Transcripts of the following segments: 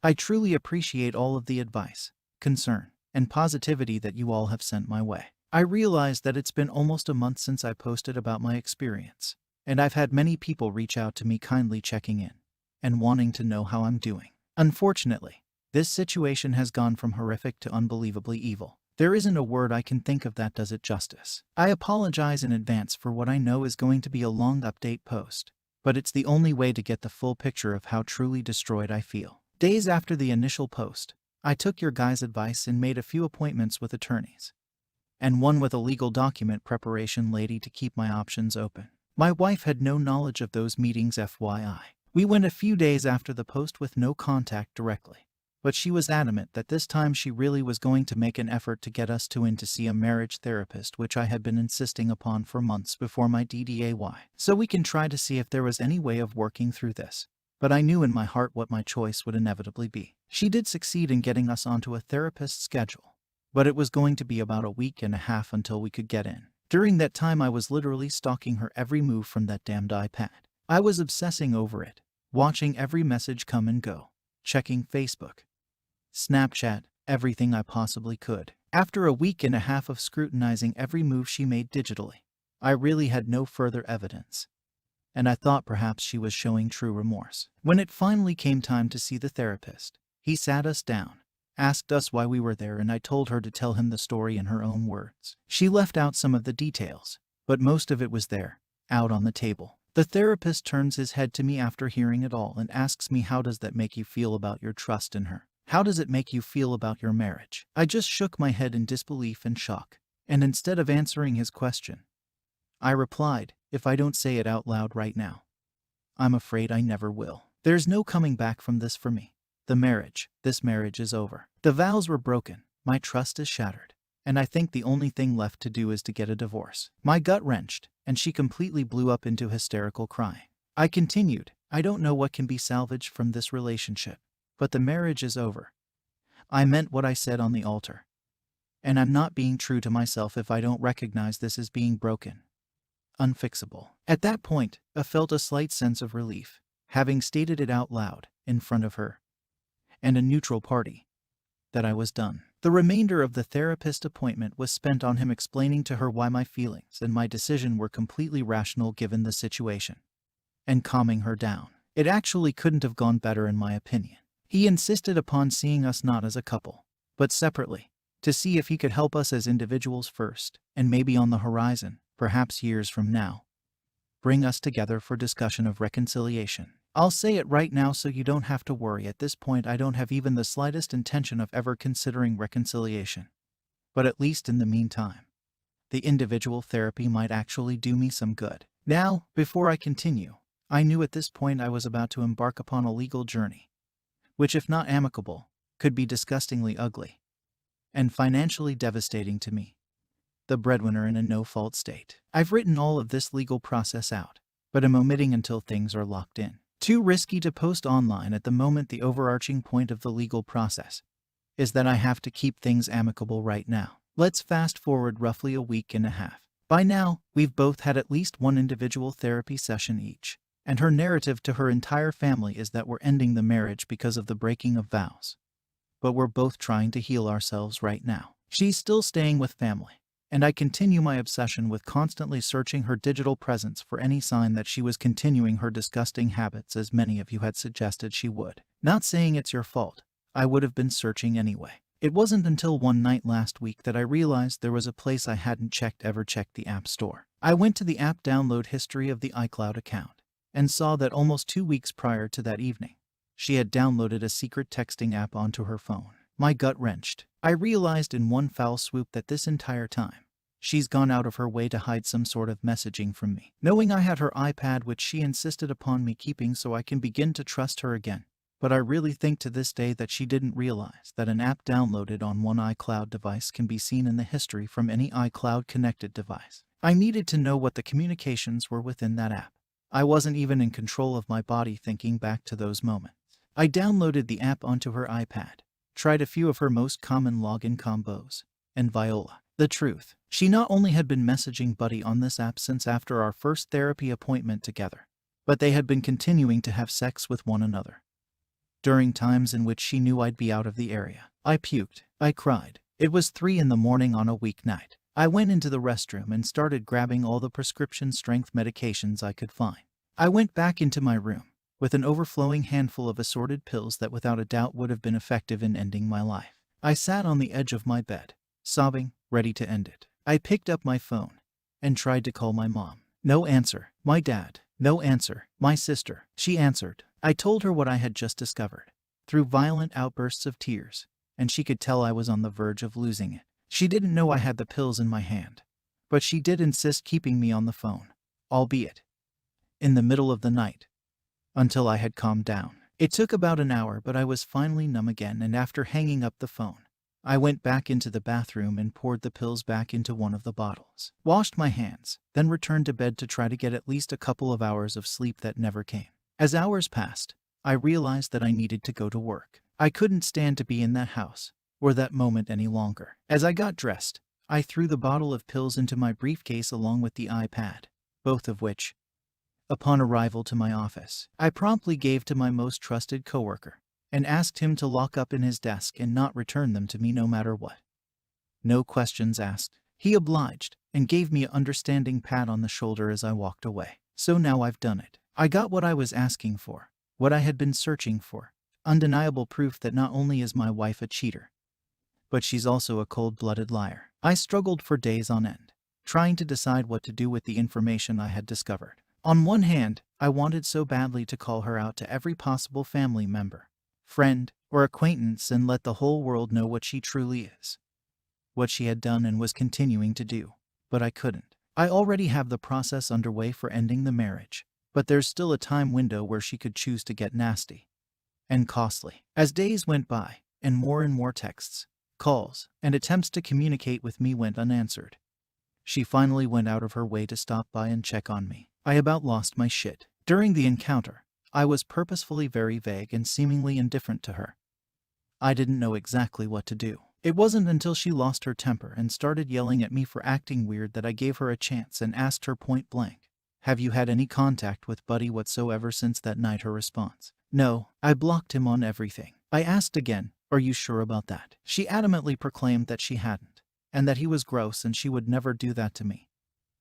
I truly appreciate all of the advice, concern, and positivity that you all have sent my way. I realize that it's been almost a month since I posted about my experience, and I've had many people reach out to me kindly checking in and wanting to know how I'm doing. Unfortunately, this situation has gone from horrific to unbelievably evil. There isn't a word I can think of that does it justice. I apologize in advance for what I know is going to be a long update post, but it's the only way to get the full picture of how truly destroyed I feel. Days after the initial post, I took your guys' advice and made a few appointments with attorneys, and one with a legal document preparation lady to keep my options open. My wife had no knowledge of those meetings, FYI. We went a few days after the post with no contact directly, but she was adamant that this time she really was going to make an effort to get us two in to see a marriage therapist, which I had been insisting upon for months before my DDAY, so we can try to see if there was any way of working through this. But I knew in my heart what my choice would inevitably be. She did succeed in getting us onto a therapist's schedule, but it was going to be about a week and a half until we could get in. During that time, I was literally stalking her every move from that damned iPad. I was obsessing over it, watching every message come and go, checking Facebook, Snapchat, everything I possibly could. After a week and a half of scrutinizing every move she made digitally, I really had no further evidence, and I thought perhaps she was showing true remorse. When it finally came time to see the therapist, he sat us down, asked us why we were there, and I told her to tell him the story in her own words. She left out some of the details, but most of it was there, out on the table. The therapist turns his head to me after hearing it all and asks me, how does that make you feel about your trust in her? How does it make you feel about your marriage? I just shook my head in disbelief and shock, and instead of answering his question, I replied, if I don't say it out loud right now, I'm afraid I never will. There's no coming back from this for me. This marriage is over. The vows were broken, my trust is shattered, and I think the only thing left to do is to get a divorce. My gut wrenched, and she completely blew up into hysterical crying. I continued, I don't know what can be salvaged from this relationship, but the marriage is over. I meant what I said on the altar, and I'm not being true to myself if I don't recognize this as being broken, unfixable. At that point, I felt a slight sense of relief, having stated it out loud, in front of her and a neutral party, that I was done. The remainder of the therapist appointment was spent on him explaining to her why my feelings and my decision were completely rational given the situation, and calming her down. It actually couldn't have gone better in my opinion. He insisted upon seeing us not as a couple, but separately, to see if he could help us as individuals first, and maybe on the horizon, perhaps years from now, bring us together for discussion of reconciliation. I'll say it right now so you don't have to worry. At this point, I don't have even the slightest intention of ever considering reconciliation. But at least in the meantime, the individual therapy might actually do me some good. Now, before I continue, I knew at this point I was about to embark upon a legal journey, which, if not amicable, could be disgustingly ugly and financially devastating to me, the breadwinner in a no-fault state. I've written all of this legal process out, but am omitting until things are locked in. Too risky to post online at the moment. The overarching point of the legal process is that I have to keep things amicable right now. Let's fast forward roughly a week and a half. By now, we've both had at least one individual therapy session each, and her narrative to her entire family is that we're ending the marriage because of the breaking of vows. But we're both trying to heal ourselves right now. She's still staying with family, and I continue my obsession with constantly searching her digital presence for any sign that she was continuing her disgusting habits, as many of you had suggested she would. Not saying it's your fault, I would have been searching anyway. It wasn't until one night last week that I realized there was a place I hadn't ever checked, the App Store. I went to the app download history of the iCloud account, and saw that almost 2 weeks prior to that evening, she had downloaded a secret texting app onto her phone. My gut wrenched. I realized in one foul swoop that this entire time, she's gone out of her way to hide some sort of messaging from me. Knowing I had her iPad, which she insisted upon me keeping so I can begin to trust her again, but I really think to this day that she didn't realize that an app downloaded on one iCloud device can be seen in the history from any iCloud connected device. I needed to know what the communications were within that app. I wasn't even in control of my body thinking back to those moments. I downloaded the app onto her iPad, tried a few of her most common login combos, and Viola. The truth, she not only had been messaging Buddy on this app since after our first therapy appointment together, but they had been continuing to have sex with one another. during times in which she knew I'd be out of the area. I puked. I cried. It was 3 in the morning on a weeknight. I went into the restroom and started grabbing all the prescription strength medications I could find. I went back into my room with an overflowing handful of assorted pills that without a doubt would have been effective in ending my life. I sat on the edge of my bed, sobbing, ready to end it. I picked up my phone and tried to call my mom. No answer. My dad. No answer. My sister. She answered. I told her what I had just discovered, through violent outbursts of tears, and she could tell I was on the verge of losing it. She didn't know I had the pills in my hand, but she did insist keeping me on the phone, albeit in the middle of the night, until I had calmed down. It took about an hour, but I was finally numb again, and after hanging up the phone, I went back into the bathroom and poured the pills back into one of the bottles, washed my hands, then returned to bed to try to get at least a couple of hours of sleep that never came. As hours passed, I realized that I needed to go to work. I couldn't stand to be in that house or that moment any longer. As I got dressed, I threw the bottle of pills into my briefcase along with the iPad, both of which, upon arrival to my office, I promptly gave to my most trusted coworker and asked him to lock up in his desk and not return them to me no matter what. No questions asked. He obliged and gave me an understanding pat on the shoulder as I walked away. So now I've done it. I got what I was asking for, what I had been searching for. Undeniable proof that not only is my wife a cheater, but she's also a cold-blooded liar. I struggled for days on end, trying to decide what to do with the information I had discovered. On one hand, I wanted so badly to call her out to every possible family member, friend, or acquaintance and let the whole world know what she truly is, what she had done and was continuing to do. But I couldn't. I already have the process underway for ending the marriage, but there's still a time window where she could choose to get nasty and costly. As days went by, and more texts, calls, and attempts to communicate with me went unanswered, she finally went out of her way to stop by and check on me. I about lost my shit. During the encounter, I was purposefully very vague and seemingly indifferent to her. I didn't know exactly what to do. It wasn't until she lost her temper and started yelling at me for acting weird that I gave her a chance and asked her point blank, "Have you had any contact with Buddy whatsoever since that night?" Her response, "No, I blocked him on everything." I asked again, "Are you sure about that?" She adamantly proclaimed that she hadn't, and that he was gross and she would never do that to me.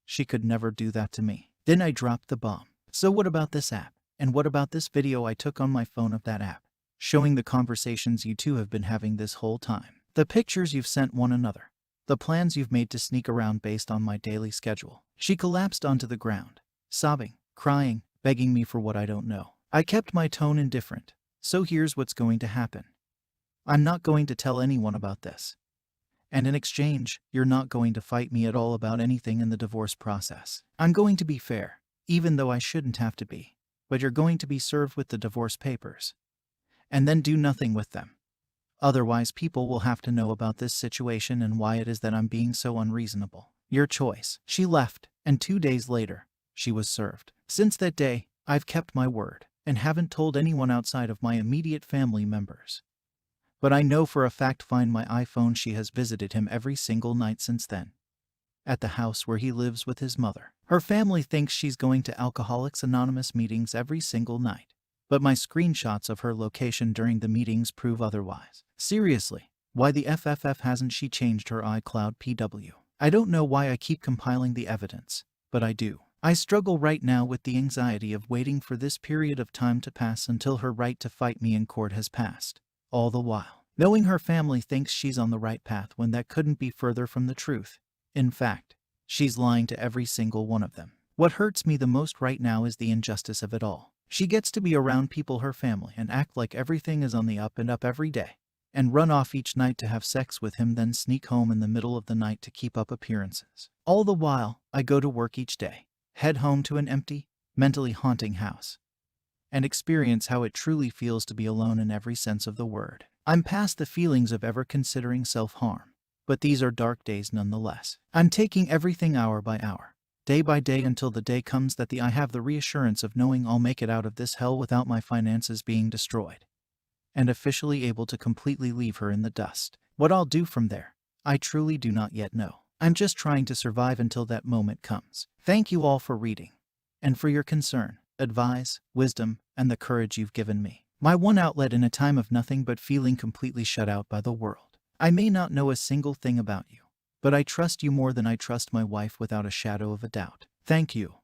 She could never do that to me. Then I dropped the bomb. "So what about this app? And what about this video I took on my phone of that app, showing the conversations you two have been having this whole time? The pictures you've sent one another, the plans you've made to sneak around based on my daily schedule." She collapsed onto the ground, sobbing, crying, begging me for what I don't know. I kept my tone indifferent. "So here's what's going to happen. I'm not going to tell anyone about this. And in exchange, you're not going to fight me at all about anything in the divorce process. I'm going to be fair, even though I shouldn't have to be. But you're going to be served with the divorce papers, and then do nothing with them. Otherwise, people will have to know about this situation and why it is that I'm being so unreasonable. Your choice." She left, and 2 days later, she was served. Since that day, I've kept my word and haven't told anyone outside of my immediate family members. But I know for a fact, find my iPhone, she has visited him every single night since then, at the house where he lives with his mother. Her family thinks she's going to Alcoholics Anonymous meetings every single night, but my screenshots of her location during the meetings prove otherwise. Seriously, why the FFF hasn't she changed her iCloud PW? I don't know why I keep compiling the evidence, but I do. I struggle right now with the anxiety of waiting for this period of time to pass until her right to fight me in court has passed. All the while, knowing her family thinks she's on the right path when that couldn't be further from the truth. In fact, she's lying to every single one of them. What hurts me the most right now is the injustice of it all. She gets to be around people, her family, and act like everything is on the up and up every day, and run off each night to have sex with him, then sneak home in the middle of the night to keep up appearances. All the while, I go to work each day, head home to an empty, mentally haunting house, and experience how it truly feels to be alone in every sense of the word. I'm past the feelings of ever considering self-harm, but these are dark days nonetheless. I'm taking everything hour by hour, day by day, until the day comes that I have the reassurance of knowing I'll make it out of this hell without my finances being destroyed, and officially able to completely leave her in the dust. What I'll do from there, I truly do not yet know. I'm just trying to survive until that moment comes. Thank you all for reading, and for your concern, advice, wisdom, and the courage you've given me. My one outlet in a time of nothing but feeling completely shut out by the world. I may not know a single thing about you, but I trust you more than I trust my wife without a shadow of a doubt. Thank you.